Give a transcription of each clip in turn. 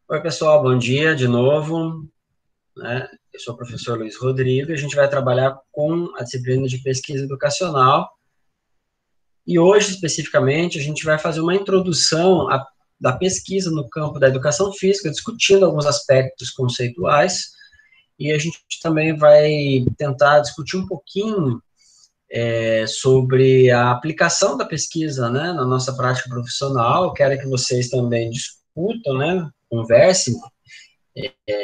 Oi, pessoal, bom dia de novo, né? Eu sou o professor Luiz Rodrigo e a gente vai trabalhar com a disciplina de pesquisa educacional. E hoje, especificamente, a gente vai fazer uma introdução da pesquisa no campo da educação física, discutindo alguns aspectos conceituais, e a gente também vai tentar discutir um pouquinho sobre a aplicação da pesquisa, né, na nossa prática profissional. Quero que vocês também discutam, né, conversem,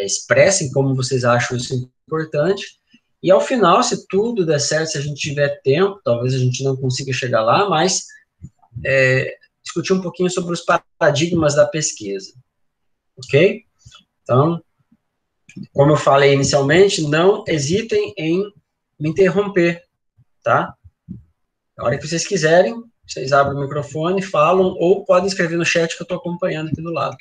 expressem como vocês acham isso importante. E ao final, se tudo der certo, se a gente tiver tempo, talvez a gente não consiga chegar lá, mas discutir um pouquinho sobre os paradigmas da pesquisa, ok? Então, como eu falei inicialmente, não hesitem em me interromper, tá? Na hora que vocês quiserem, vocês abrem o microfone, falam, ou podem escrever no chat que eu estou acompanhando aqui do lado.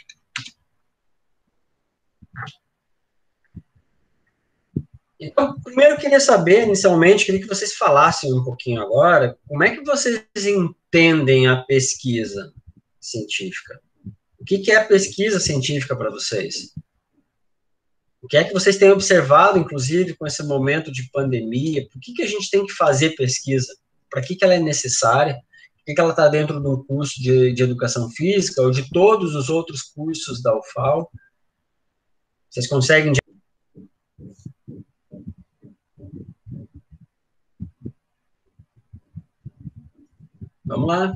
Então, primeiro eu queria saber, inicialmente, queria que vocês falassem um pouquinho agora, como é que vocês entendem a pesquisa científica? O que é a pesquisa científica para vocês? O que é que vocês têm observado, inclusive, com esse momento de pandemia? Por que a gente tem que fazer pesquisa? Para que ela é necessária? Por que ela está dentro do curso de educação física ou de todos os outros cursos da UFAL? Vocês conseguem... Vamos lá.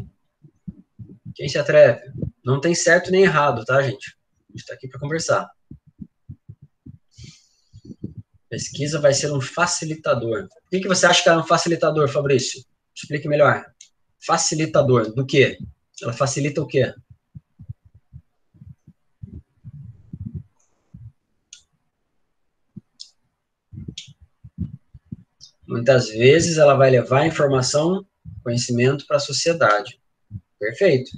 Quem se atreve? Não tem certo nem errado, tá, gente? A gente está aqui para conversar. Pesquisa vai ser um facilitador. O que você acha que é um facilitador, Fabrício? Explique melhor. Facilitador do quê? Ela facilita o quê? Muitas vezes ela vai levar informação, conhecimento para a sociedade. Perfeito.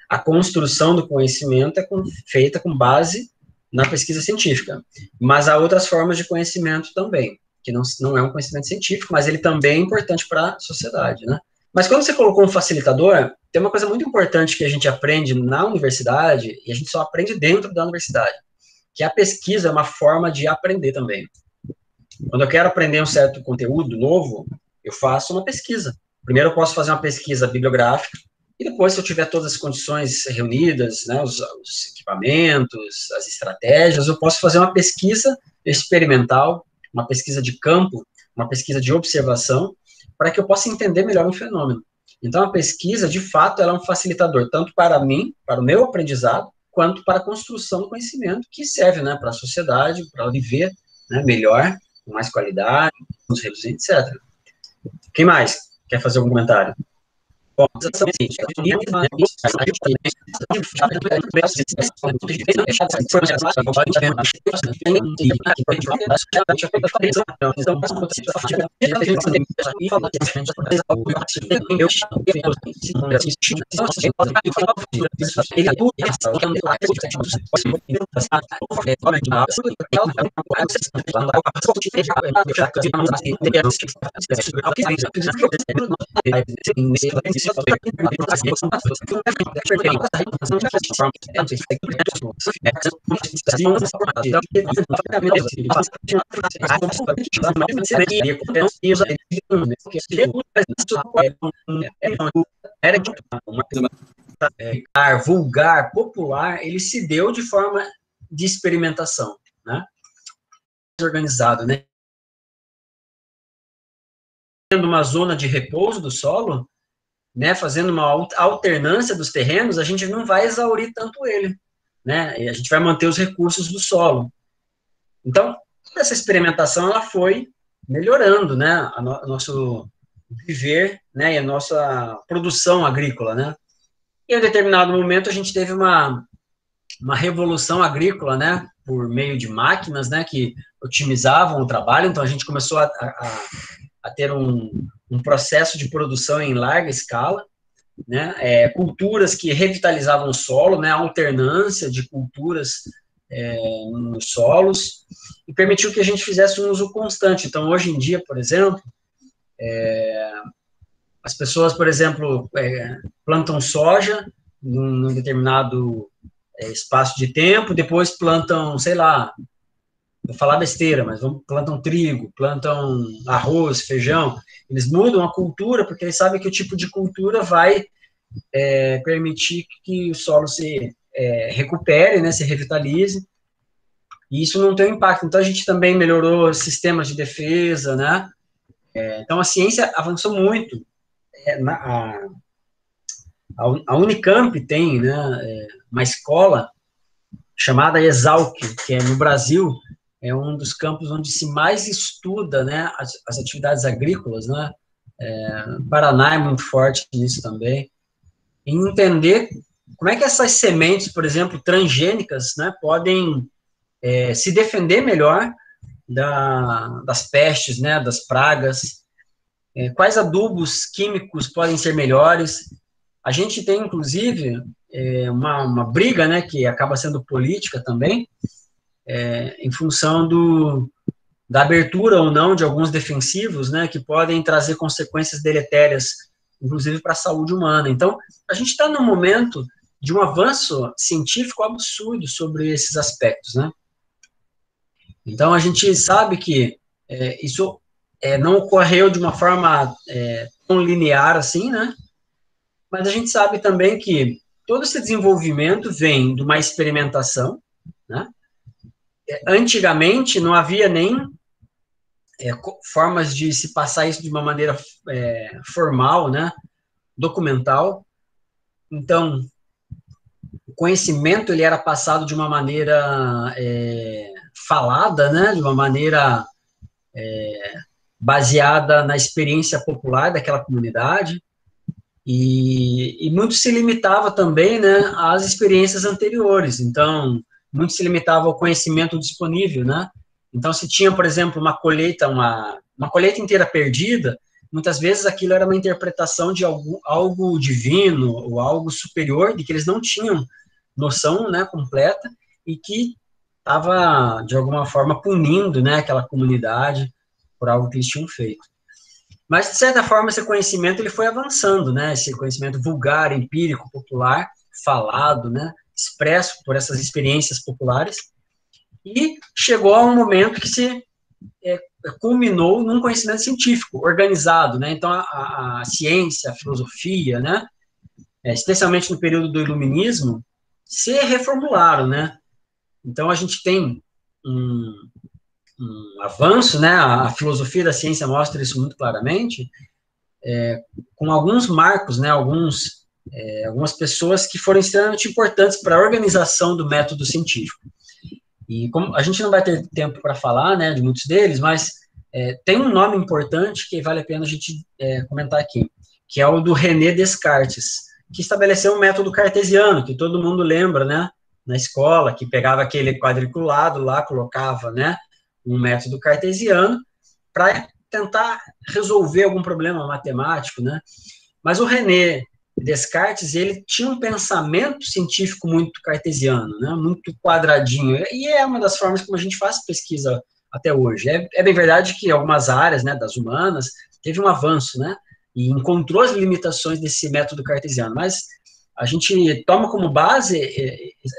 A construção do conhecimento é feita com base na pesquisa científica. Mas há outras formas de conhecimento também, que não é um conhecimento científico, mas ele também é importante para a sociedade, né? Mas quando você colocou um facilitador, tem uma coisa muito importante que a gente aprende na universidade, e a gente só aprende dentro da universidade, que a pesquisa é uma forma de aprender também. Quando eu quero aprender um certo conteúdo novo, eu faço uma pesquisa. Primeiro eu posso fazer uma pesquisa bibliográfica, e depois, se eu tiver todas as condições reunidas, né, os equipamentos, as estratégias, eu posso fazer uma pesquisa experimental, uma pesquisa de campo, uma pesquisa de observação, para que eu possa entender melhor um fenômeno. Então, a pesquisa, de fato, ela é um facilitador, tanto para mim, para o meu aprendizado, quanto para a construção do conhecimento, que serve, né, para a sociedade, para viver, né, melhor, com mais qualidade, nos reduzir, etc. Quem mais quer fazer algum comentário? Bom, vulgar, popular, ele se deu de forma de experimentação, né? Organizado, né? Tendo uma zona de repouso do solo, né, fazendo uma alternância dos terrenos, a gente não vai exaurir tanto ele, né? E a gente vai manter os recursos do solo. Então, essa experimentação ela foi melhorando, né, o nosso viver, né, e a nossa produção agrícola, né? E em um determinado momento a gente teve uma revolução agrícola, né, por meio de máquinas, né, que otimizavam o trabalho. Então a gente começou a ter um processo de produção em larga escala, né, culturas que revitalizavam o solo, né, a alternância de culturas nos solos, e permitiu que a gente fizesse um uso constante. Então, hoje em dia, por exemplo, as pessoas, por exemplo, plantam soja num determinado espaço de tempo, depois plantam, sei lá, vou falar besteira, mas plantam trigo, plantam arroz, feijão. Eles mudam a cultura porque eles sabem que o tipo de cultura vai permitir que o solo se recupere, né, se revitalize, e isso não tem um impacto. Então, a gente também melhorou sistemas de defesa, né? Então, a ciência avançou muito. A Unicamp tem, né, uma escola chamada Exalc, que é no Brasil, é um dos campos onde se mais estuda, né, as atividades agrícolas, né? Paraná é muito forte nisso também, em entender como é que essas sementes, por exemplo, transgênicas, né, podem se defender melhor das pestes, né, das pragas, quais adubos químicos podem ser melhores. A gente tem, inclusive, uma briga, né, que acaba sendo política também, em função da abertura ou não de alguns defensivos, né, que podem trazer consequências deletérias, inclusive para a saúde humana. Então, a gente está num momento de um avanço científico absurdo sobre esses aspectos, né? Então, a gente sabe que isso não ocorreu de uma forma tão linear assim, né? Mas a gente sabe também que todo esse desenvolvimento vem de uma experimentação, né? Antigamente, não havia nem formas de se passar isso de uma maneira formal, né? Documental. Então, o conhecimento ele era passado de uma maneira falada, né? De uma maneira baseada na experiência popular daquela comunidade, e muito se limitava também, né, às experiências anteriores. Então, muito se limitava ao conhecimento disponível, né? Então, se tinha, por exemplo, uma colheita inteira perdida, muitas vezes aquilo era uma interpretação de algo divino ou algo superior, de que eles não tinham noção, né, completa, e que estava, de alguma forma, punindo, né, aquela comunidade por algo que eles tinham feito. Mas, de certa forma, esse conhecimento ele foi avançando, né? Esse conhecimento vulgar, empírico, popular, falado, né? Expresso por essas experiências populares, e chegou a um momento que se culminou num conhecimento científico, organizado, né? Então, a ciência, a filosofia, né? Especialmente no período do Iluminismo, se reformularam, né? Então, a gente tem um avanço, né? A filosofia da ciência mostra isso muito claramente, com alguns marcos, né? Algumas pessoas que foram extremamente importantes para a organização do método científico. E como a gente não vai ter tempo para falar, né, de muitos deles, mas tem um nome importante que vale a pena a gente comentar aqui, que é o do René Descartes, que estabeleceu o método cartesiano, que todo mundo lembra, né, na escola, que pegava aquele quadriculado lá, colocava, né, um método cartesiano para tentar resolver algum problema matemático, né? Mas o René Descartes, ele tinha um pensamento científico muito cartesiano, né? Muito quadradinho, e é uma das formas como a gente faz pesquisa até hoje. É bem verdade que algumas áreas, né, das humanas, teve um avanço, né? E encontrou as limitações desse método cartesiano, mas a gente toma como base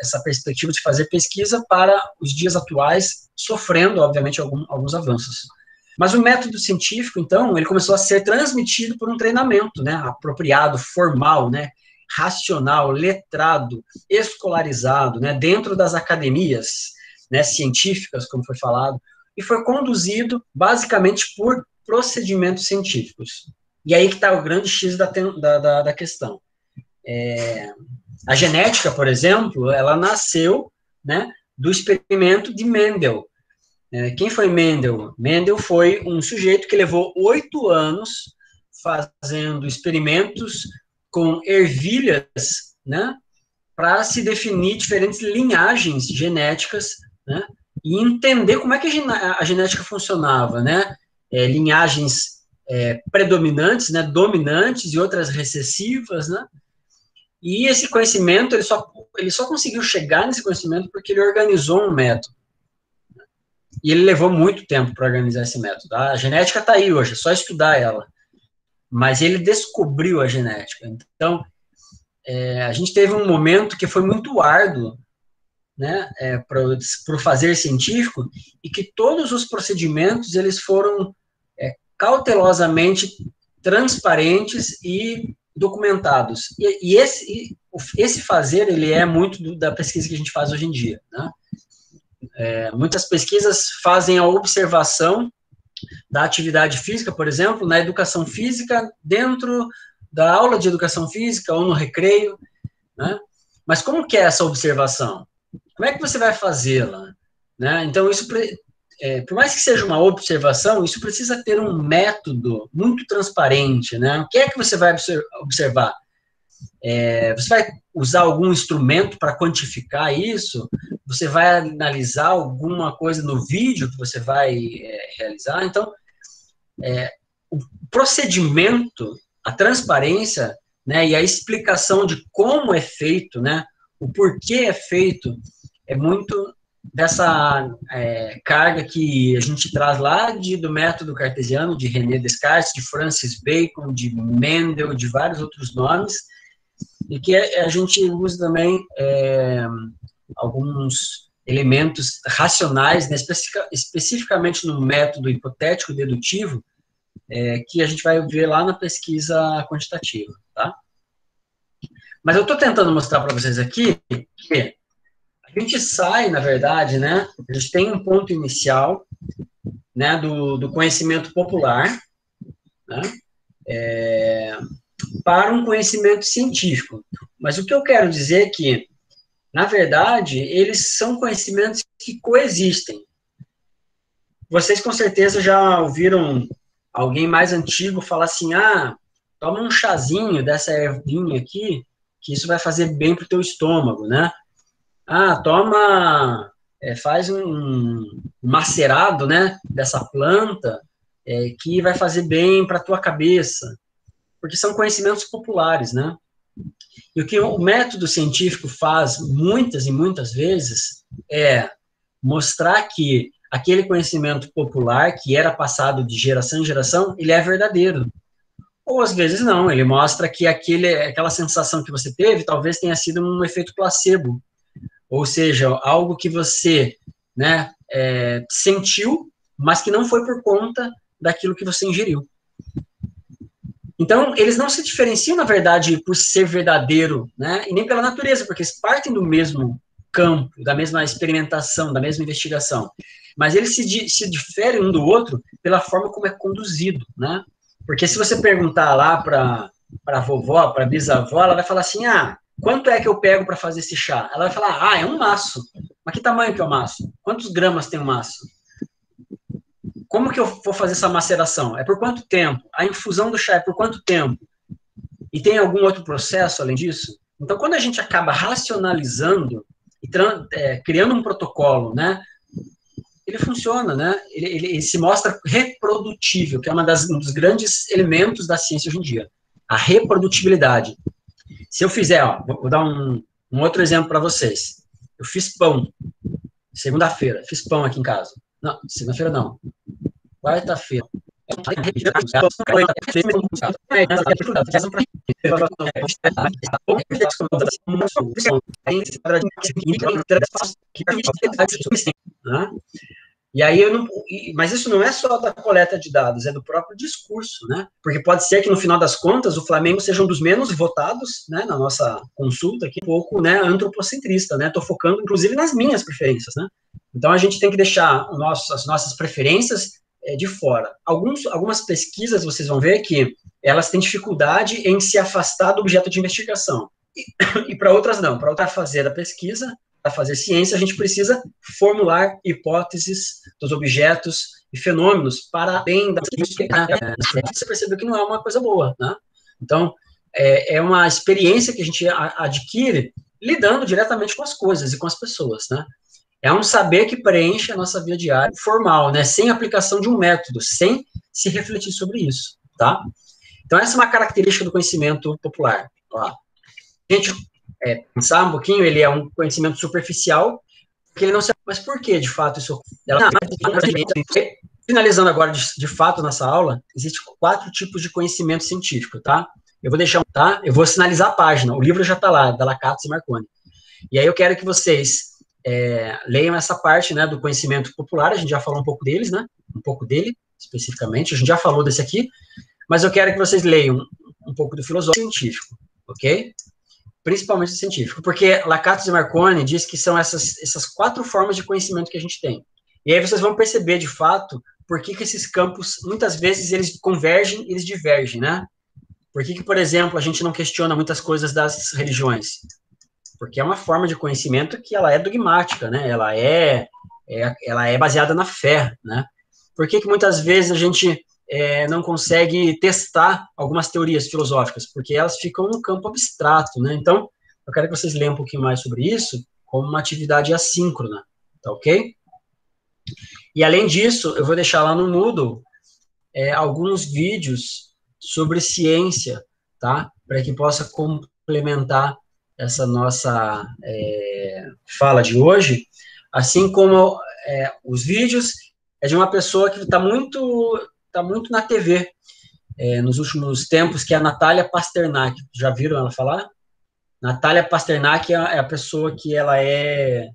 essa perspectiva de fazer pesquisa para os dias atuais, sofrendo, obviamente, alguns avanços. Mas o método científico, então, ele começou a ser transmitido por um treinamento, né, apropriado, formal, né, racional, letrado, escolarizado, né, dentro das academias, né, científicas, como foi falado, e foi conduzido basicamente por procedimentos científicos. E aí que está o grande X da questão. A genética, por exemplo, ela nasceu, né, do experimento de Mendel. Quem foi Mendel? Mendel foi um sujeito que levou 8 anos fazendo experimentos com ervilhas, né, para se definir diferentes linhagens genéticas, né, e entender como é que a genética funcionava, né, linhagens predominantes, né, dominantes e outras recessivas, né, e esse conhecimento, ele só conseguiu chegar nesse conhecimento porque ele organizou um método. E ele levou muito tempo para organizar esse método. A genética está aí hoje, é só estudar ela. Mas ele descobriu a genética. Então, a gente teve um momento que foi muito árduo né, para o fazer científico, e que todos os procedimentos eles foram cautelosamente transparentes e documentados. E esse fazer, ele é muito da pesquisa que a gente faz hoje em dia, né? Muitas pesquisas fazem a observação da atividade física, por exemplo, na educação física, dentro da aula de educação física ou no recreio, né? Mas como que é essa observação? Como é que você vai fazê-la? Né? Então, isso, por mais que seja uma observação, isso precisa ter um método muito transparente, né? O que é que você vai observar? Você vai usar algum instrumento para quantificar isso? Você vai analisar alguma coisa no vídeo que você vai realizar? Então, o procedimento, a transparência, né, e a explicação de como é feito, né, o porquê é feito, é muito dessa carga que a gente traz lá do método cartesiano, de René Descartes, de Francis Bacon, de Mendel, de vários outros nomes, e que a gente usa também alguns elementos racionais, né, especificamente no método hipotético dedutivo, que a gente vai ver lá na pesquisa quantitativa, tá? Mas eu estou tentando mostrar para vocês aqui que a gente sai, na verdade, né, a gente tem um ponto inicial, né, do conhecimento popular, né, para um conhecimento científico. Mas o que eu quero dizer é que, na verdade, eles são conhecimentos que coexistem. Vocês, com certeza, já ouviram alguém mais antigo falar assim, toma um chazinho dessa ervinha aqui, que isso vai fazer bem para o teu estômago, né? Faz um macerado, né, dessa planta, que vai fazer bem para a tua cabeça, porque são conhecimentos populares, né? E o que o método científico faz muitas e muitas vezes é mostrar que aquele conhecimento popular que era passado de geração em geração, ele é verdadeiro. Ou às vezes não, ele mostra que aquela sensação que você teve talvez tenha sido um efeito placebo, ou seja, algo que você, né, sentiu, mas que não foi por conta daquilo que você ingeriu. Então, eles não se diferenciam, na verdade, por ser verdadeiro, né, e nem pela natureza, porque eles partem do mesmo campo, da mesma experimentação, da mesma investigação. Mas eles se diferem um do outro pela forma como é conduzido, né? Porque se você perguntar lá para a vovó, para a bisavó, ela vai falar assim, quanto é que eu pego para fazer esse chá? Ela vai falar, é um maço. Mas que tamanho que é o maço? Quantos gramas tem o maço? Como que eu vou fazer essa maceração? É por quanto tempo? A infusão do chá é por quanto tempo? E tem algum outro processo além disso? Então, quando a gente acaba racionalizando e criando um protocolo, né, ele funciona, né? Ele se mostra reprodutível, que é um dos grandes elementos da ciência hoje em dia. A reprodutibilidade. Se eu fizer, vou dar um outro exemplo para vocês. Eu fiz pão, segunda-feira, fiz pão aqui em casa. Não, segunda-feira não. Quarta-feira. E aí mas isso não é só da coleta de dados, é do próprio discurso, né? Porque pode ser que no final das contas o Flamengo seja um dos menos votados, né, na nossa consulta aqui, um pouco, né, antropocentrista, né? Tô focando inclusive nas minhas preferências, né? Então a gente tem que deixar as nossas preferências de fora. Algumas pesquisas vocês vão ver que elas têm dificuldade em se afastar do objeto de investigação. E para outras não. Para outra fazer a pesquisa, para fazer ciência, a gente precisa formular hipóteses dos objetos e fenômenos para além da você percebeu que não é uma coisa boa, né? Então, é uma experiência que a gente adquire lidando diretamente com as coisas e com as pessoas, né? É um saber que preenche a nossa vida diária formal, né? Sem aplicação de um método, sem se refletir sobre isso, tá? Então, essa é uma característica do conhecimento popular. Ó, a gente pensar um pouquinho, ele é um conhecimento superficial, porque ele não se... Mas por que, de fato, isso... Finalizando agora, de fato, nessa aula, existem 4 tipos de conhecimento científico, tá? Eu vou deixar, tá? Eu vou sinalizar a página, o livro já está lá, da Lacazzi e Marconi. E aí eu quero que vocês leiam essa parte, né, do conhecimento popular, a gente já falou um pouco deles, né, um pouco dele, especificamente, a gente já falou desse aqui, mas eu quero que vocês leiam um pouco do filosófico científico, ok? Principalmente do científico, porque Lakatos e Marconi diz que são essas 4 formas de conhecimento que a gente tem. E aí vocês vão perceber, de fato, por que esses campos, muitas vezes, eles convergem, eles divergem, né? Por que, por exemplo, a gente não questiona muitas coisas das religiões? Porque é uma forma de conhecimento que ela é dogmática, né? Ela é baseada na fé, né? Por que muitas vezes a gente não consegue testar algumas teorias filosóficas? Porque elas ficam no campo abstrato, né? Então, eu quero que vocês leiam um pouquinho mais sobre isso como uma atividade assíncrona, tá ok? E, além disso, eu vou deixar lá no Moodle alguns vídeos sobre ciência, tá? Para que possa complementar essa nossa fala de hoje, assim como os vídeos de uma pessoa que está muito na TV nos últimos tempos, que é a Natália Pasternak. Já viram ela falar? Natália Pasternak é a pessoa que ela é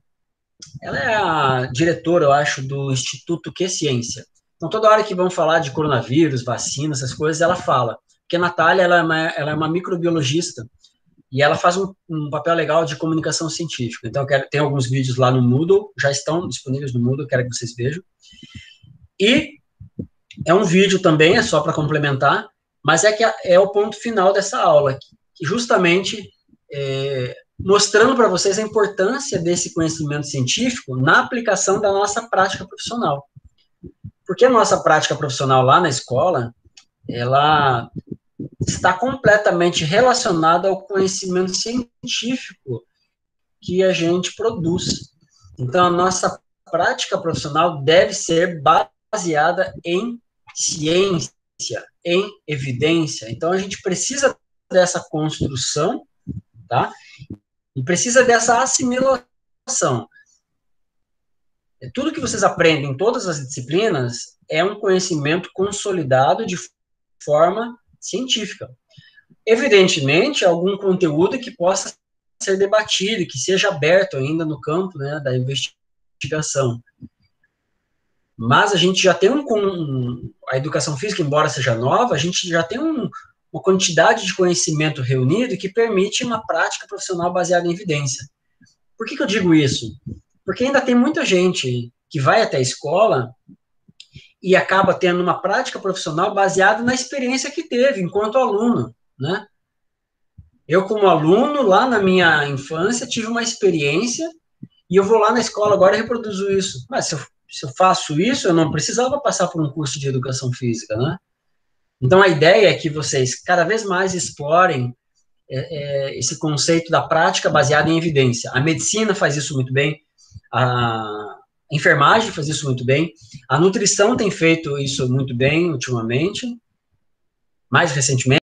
a diretora, eu acho, do Instituto Que Ciência. Então, toda hora que vão falar de coronavírus, vacina, essas coisas, ela fala. Porque a Natália, ela é uma microbiologista e ela faz um papel legal de comunicação científica. Então, tem alguns vídeos lá no Moodle, já estão disponíveis no Moodle, quero que vocês vejam. E é um vídeo também, é só para complementar, mas que é o ponto final dessa aula, que justamente mostrando para vocês a importância desse conhecimento científico na aplicação da nossa prática profissional. Porque a nossa prática profissional lá na escola, ela está completamente relacionada ao conhecimento científico que a gente produz. Então, a nossa prática profissional deve ser baseada em ciência, em evidência. Então, a gente precisa dessa construção, tá? E precisa dessa assimilação. Tudo que vocês aprendem em todas as disciplinas é um conhecimento consolidado de forma científica. Evidentemente, algum conteúdo que possa ser debatido, que seja aberto ainda no campo, né, da investigação. Mas a gente já tem a educação física, embora seja nova, a gente já tem uma quantidade de conhecimento reunido que permite uma prática profissional baseada em evidência. Por que eu digo isso? Porque ainda tem muita gente que vai até a escola e acaba tendo uma prática profissional baseada na experiência que teve enquanto aluno, né? Eu, como aluno, lá na minha infância, tive uma experiência e eu vou lá na escola agora e reproduzo isso. Mas se eu faço isso, eu não precisava passar por um curso de educação física, né? Então, a ideia é que vocês cada vez mais explorem esse conceito da prática baseada em evidência. A medicina faz isso muito bem, a enfermagem faz isso muito bem, a nutrição tem feito isso muito bem ultimamente, mais recentemente,